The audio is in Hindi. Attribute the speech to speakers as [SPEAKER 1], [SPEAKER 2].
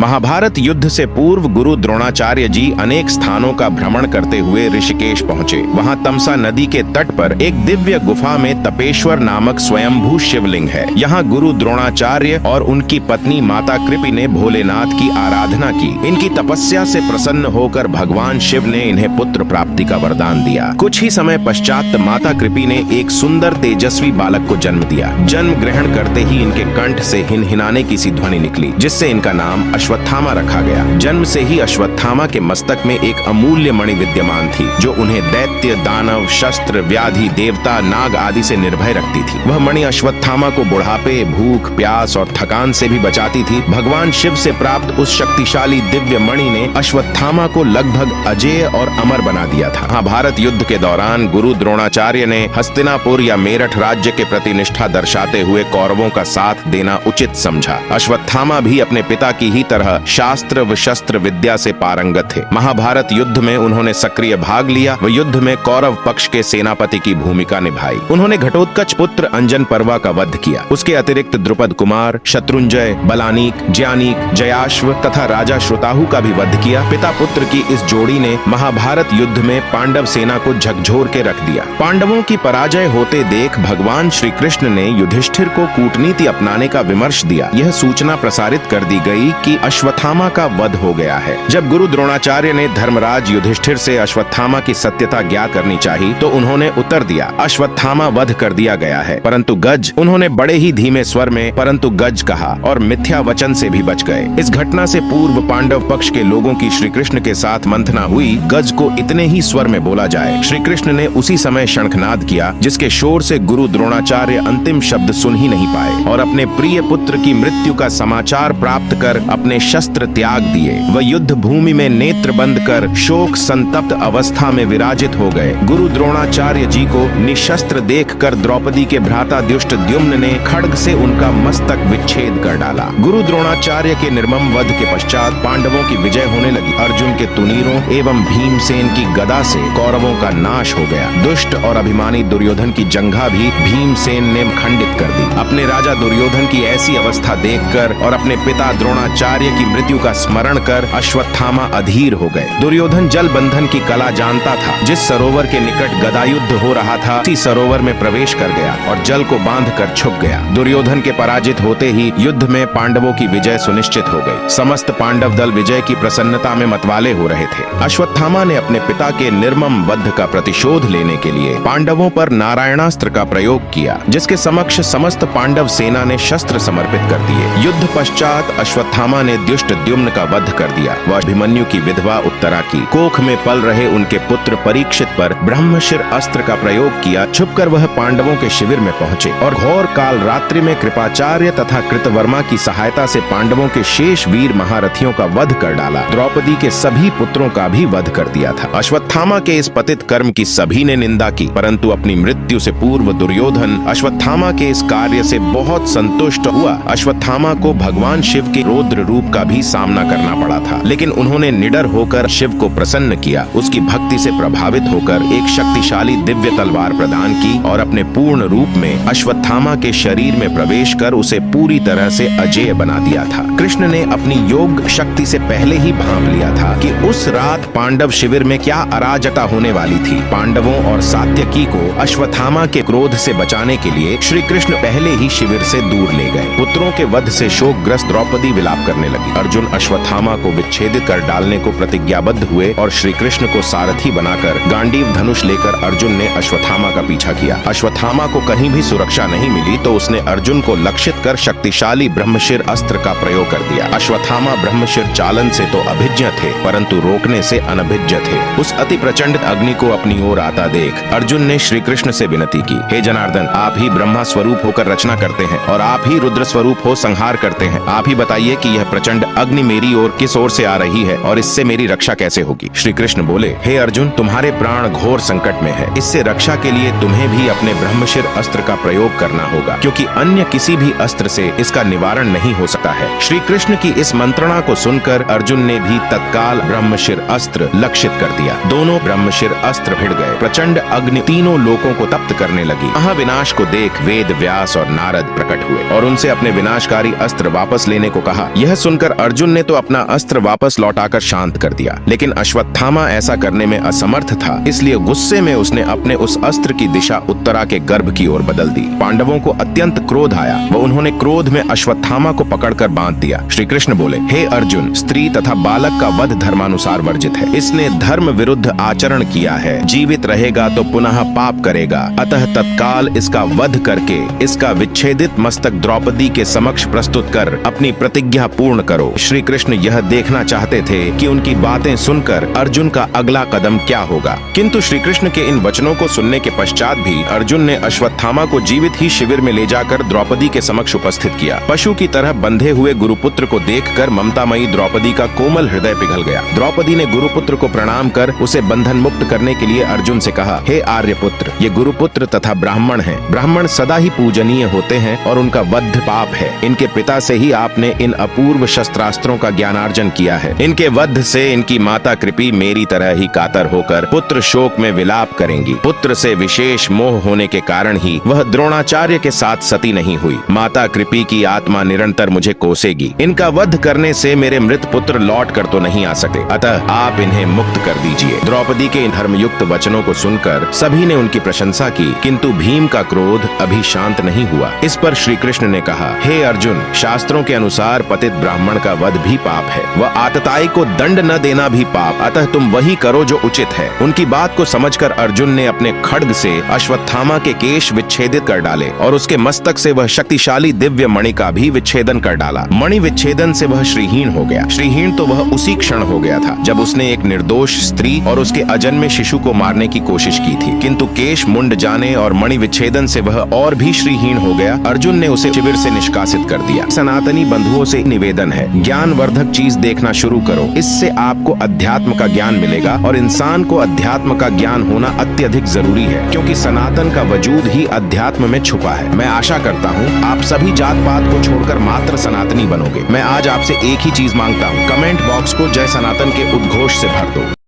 [SPEAKER 1] महाभारत युद्ध से पूर्व गुरु द्रोणाचार्य जी अनेक स्थानों का भ्रमण करते हुए ऋषिकेश पहुँचे। वहाँ तमसा नदी के तट पर एक दिव्य गुफा में तपेश्वर नामक स्वयंभू शिवलिंग है। यहाँ गुरु द्रोणाचार्य और उनकी पत्नी माता कृपि ने भोलेनाथ की आराधना की। इनकी तपस्या से प्रसन्न होकर भगवान शिव ने इन्हें पुत्र प्राप्ति का वरदान दिया। कुछ ही समय पश्चात माता कृपि ने एक सुंदर तेजस्वी बालक को जन्म दिया। जन्म ग्रहण करते ही इनके कंठ से हिनहिनाने की सी ध्वनि निकली, जिससे इनका नाम अश्वत्थामा रखा गया। जन्म से ही अश्वत्थामा के मस्तक में एक अमूल्य मणि विद्यमान थी, जो उन्हें दैत्य, दानव, शस्त्र, व्याधि, देवता, नाग आदि से निर्भय रखती थी। वह मणि अश्वत्थामा को बुढ़ापे, भूख, प्यास और थकान से भी बचाती थी। भगवान शिव से प्राप्त उस शक्तिशाली दिव्य मणि ने अश्वत्थामा को लगभग अजेय और अमर बना दिया था। महाभारत युद्ध के दौरान गुरु द्रोणाचार्य ने हस्तिनापुर या मेरठ राज्य के प्रति निष्ठा दर्शाते हुए कौरवों का साथ देना उचित समझा। अश्वत्थामा भी अपने पिता की ही तरह शास्त्र व शस्त्र विद्या से पारंगत थे। महाभारत युद्ध में उन्होंने सक्रिय भाग लिया व युद्ध में कौरव पक्ष के सेनापति की भूमिका निभाई। उन्होंने घटोत्कच पुत्र अंजन पर्वा का वध किया। उसके अतिरिक्त द्रुपद कुमार, शत्रुंजय, बलानीक, ज्यानीक, जयाश्व तथा राजा श्रुताहु का भी वध किया। पिता पुत्र की इस जोड़ी ने महाभारत युद्ध में पांडव सेना को झकझोर के रख दिया। पांडवों की पराजय होते देख भगवान श्री कृष्ण ने युधिष्ठिर को कूटनीति अपनाने का विमर्श दिया। यह सूचना प्रसारित कर दी गई कि अश्वत्थामा का वध हो गया है। जब गुरु द्रोणाचार्य ने धर्मराज युधिष्ठिर से अश्वत्थामा की सत्यता ज्ञात करनी चाहिए, तो उन्होंने उत्तर दिया, अश्वत्थामा वध कर दिया गया है, परंतु गज। उन्होंने बड़े ही धीमे स्वर में परंतु गज कहा और मिथ्या वचन से भी बच गए। इस घटना से पूर्व पांडव पक्ष के लोगों की श्री कृष्ण के साथ मंथना हुई। गज को इतने ही स्वर में बोला जाए। श्री कृष्ण ने उसी समय शंखनाद किया, जिसके शोर से गुरु द्रोणाचार्य अंतिम शब्द सुन ही नहीं पाए और अपने प्रिय पुत्र की मृत्यु का समाचार प्राप्त कर अपने शस्त्र त्याग दिए। वह युद्ध भूमि में नेत्र बंद कर शोक संतप्त अवस्था में विराजित हो गए। गुरु द्रोणाचार्य जी को निशस्त्र देखकर द्रौपदी के भ्राता दुष्ट द्युम्न ने खड्ग से उनका मस्तक विच्छेद कर डाला। गुरु द्रोणाचार्य के निर्मम वध के पश्चात पांडवों की विजय होने लगी। अर्जुन के तुनीरों एवं भीमसेन की गदा से कौरवों का नाश हो गया। दुष्ट और अभिमानी दुर्योधन की जंघा भी भीमसेन ने खंडित कर दी। अपने राजा दुर्योधन की ऐसी अवस्था देखकर और अपने पिता द्रोणाचार्य की मृत्यु का स्मरण कर अश्वत्थामा अधीर हो गए। दुर्योधन जल बंधन की कला जानता था। जिस सरोवर के निकट गदा युद्ध हो रहा था, उसी सरोवर में प्रवेश कर गया और जल को बांध कर छुप गया। दुर्योधन के पराजित होते ही युद्ध में पांडवों की विजय सुनिश्चित हो गई। समस्त पांडव दल विजय की प्रसन्नता में मतवाले हो रहे थे। अश्वत्थामा ने अपने पिता के निर्मम वध का प्रतिशोध लेने के लिए पांडवों पर नारायणास्त्र का प्रयोग किया, जिसके समक्ष समस्त पांडव सेना ने शस्त्र समर्पित कर दिए। युद्ध पश्चात अश्वत्थामा ने दुष्ट द्युम्न का वध कर दिया। वह अभिमन्यु की विधवा उत्तरा की कोख में पल रहे उनके पुत्र परीक्षित पर ब्रह्मशिर अस्त्र का प्रयोग किया। छुपकर वह पांडवों के शिविर में पहुंचे और घोर काल रात्रि में कृपाचार्य तथा कृतवर्मा की सहायता से पांडवों के शेष वीर महारथियों का वध कर डाला। द्रौपदी के सभी पुत्रों का भी वध कर दिया था। अश्वत्थामा के इस पतित कर्म की सभी ने निंदा की, परंतु अपनी मृत्यु से पूर्व दुर्योधन अश्वत्थामा के इस कार्य से बहुत संतुष्ट हुआ। अश्वत्थामा को भगवान शिव के रौद्र रूप का भी सामना करना पड़ा था, लेकिन उन्होंने निडर होकर शिव को प्रसन्न किया। उसकी भक्ति से प्रभावित होकर एक शक्तिशाली दिव्य तलवार प्रदान की और अपने पूर्ण रूप में अश्वत्थामा के शरीर में प्रवेश कर उसे पूरी तरह से अजेय बना दिया था। कृष्ण ने अपनी योग शक्ति से पहले ही भांप लिया था कि उस रात पांडव शिविर में क्या अराजकता होने वाली थी। पांडवों और सात्यकी को अश्वत्थामा के क्रोध से बचाने के लिए श्री कृष्ण पहले ही शिविर से दूर ले गए। पुत्रों के वध से शोकग्रस्त द्रौपदी विलाप करने लगी। अर्जुन अश्वत्थामा को विच्छेदित कर डालने को प्रतिज्ञाबद्ध हुए और श्री कृष्ण को सारथी बनाकर गांडीव धनुष लेकर अर्जुन ने अश्वत्थामा का पीछा किया। अश्वत्थामा को कहीं भी सुरक्षा नहीं मिली तो उसने अर्जुन को लक्षित कर शक्तिशाली ब्रह्मशिर अस्त्र का प्रयोग कर दिया। अश्वत्थामा ब्रह्मशिर चालन से तो अभिज्ञ थे, परंतु रोकने से अनभिज्ञ थे। उस अति प्रचंड अग्नि को अपनी ओर आता देख अर्जुन ने श्री कृष्ण से विनती की, हे जनार्दन, आप ही ब्रह्मा स्वरूप होकर रचना करते हैं और आप ही रुद्र स्वरूप हो संहार करते हैं। आप ही बताइए कि यह प्रचंड अग्नि मेरी ओर किस ओर से आ रही है और इससे मेरी रक्षा कैसे होगी। श्री कृष्ण बोले, हे अर्जुन, तुम्हारे प्राण घोर संकट में है। इससे रक्षा के लिए तुम्हें भी अपने ब्रह्मशिर अस्त्र का प्रयोग करना होगा, क्योंकि अन्य किसी भी अस्त्र से इसका निवारण नहीं हो सकता है। श्री कृष्ण की इस मंत्रणा को सुनकर अर्जुन ने भी तत्काल ब्रह्मशिर अस्त्र लक्षित कर दिया। दोनों ब्रह्मशिर अस्त्र भिड़ गए। प्रचंड अग्नि तीनों लोकों को तप्त करने लगी। महाविनाश को देख वेद व्यास और नारद प्रकट हुए और उनसे अपने विनाशकारी अस्त्र वापस लेने को कहा। यह सुन सुनकर अर्जुन ने तो अपना अस्त्र वापस लौटाकर शांत कर दिया, लेकिन अश्वत्थामा ऐसा करने में असमर्थ था, इसलिए गुस्से में उसने अपने उस अस्त्र की दिशा उत्तरा के गर्भ की ओर बदल दी। पांडवों को अत्यंत क्रोध आया, वो उन्होंने क्रोध में अश्वत्थामा को पकड़कर बांध दिया। श्री कृष्ण बोले, हे अर्जुन, स्त्री तथा बालक का वध धर्मानुसार वर्जित है। इसने धर्म विरुद्ध आचरण किया है, जीवित रहेगा तो पुनः पाप करेगा, अतः तत्काल इसका वध करके इसका विच्छेदित मस्तक द्रौपदी के समक्ष प्रस्तुत कर अपनी प्रतिज्ञा पूर्ण करो। श्री कृष्ण यह देखना चाहते थे कि उनकी बातें सुनकर अर्जुन का अगला कदम क्या होगा, किंतु श्री कृष्ण के इन वचनों को सुनने के पश्चात भी अर्जुन ने अश्वत्थामा को जीवित ही शिविर में ले जाकर द्रौपदी के समक्ष उपस्थित किया। पशु की तरह बंधे हुए गुरुपुत्र को देखकर ममतामयी द्रौपदी का कोमल हृदय पिघल गया। द्रौपदी ने गुरुपुत्र को प्रणाम कर उसे बंधन मुक्त करने के लिए अर्जुन से कहा, हे आर्यपुत्र, ये गुरुपुत्र तथा ब्राह्मण हैं। ब्राह्मण सदा ही पूजनीय होते हैं और उनका वध पाप है। इनके पिता से ही आपने इन अपूर्व शस्त्रास्त्रों का ज्ञानार्जन किया है। इनके वध से इनकी माता कृपि मेरी तरह ही कातर होकर पुत्र शोक में विलाप करेंगी। पुत्र से विशेष मोह होने के कारण ही वह द्रोणाचार्य के साथ सती नहीं हुई। माता कृपि की आत्मा निरंतर मुझे कोसेगी। इनका वध करने से मेरे मृत पुत्र लौट कर तो नहीं आ सकते, अतः आप इन्हें मुक्त कर दीजिए। द्रौपदी के इन धर्मयुक्त वचनों को सुनकर सभी ने उनकी प्रशंसा की, किंतु भीम का क्रोध अभी शांत नहीं हुआ। इस पर श्री कृष्ण ने कहा, हे अर्जुन, शास्त्रों के अनुसार पतित ब्राह्मण का वध भी पाप है, वह आतताई को दंड न देना भी पाप, अतः तुम वही करो जो उचित है। उनकी बात को समझकर अर्जुन ने अपने खड्ग से अश्वत्थामा के केश विच्छेदित कर डाले और उसके मस्तक से वह शक्तिशाली दिव्य मणि का भी विच्छेदन कर डाला। मणि विच्छेदन से वह श्रीहीन हो गया। श्रीहीन तो वह उसी क्षण हो गया था जब उसने एक निर्दोष स्त्री और उसके अजन्मे शिशु को मारने की कोशिश की थी, किंतु केश मुंड जाने और मणि विच्छेदन से वह और भी श्रीहीन हो गया। अर्जुन ने उसे शिविर से निष्कासित कर दिया। सनातनी बंधुओं से निवेदन है, ज्ञानवर्धक चीज देखना शुरू करो, इससे आपको अध्यात्म का ज्ञान मिलेगा और इंसान को अध्यात्म का ज्ञान होना अत्यधिक जरूरी है, क्योंकि सनातन का वजूद ही अध्यात्म में छुपा है। मैं आशा करता हूँ आप सभी जात पात को छोड़कर मात्र सनातनी बनोगे। मैं आज आपसे एक ही चीज मांगता हूँ, कमेंट बॉक्स को जय सनातन के उद्घोष से भर दो।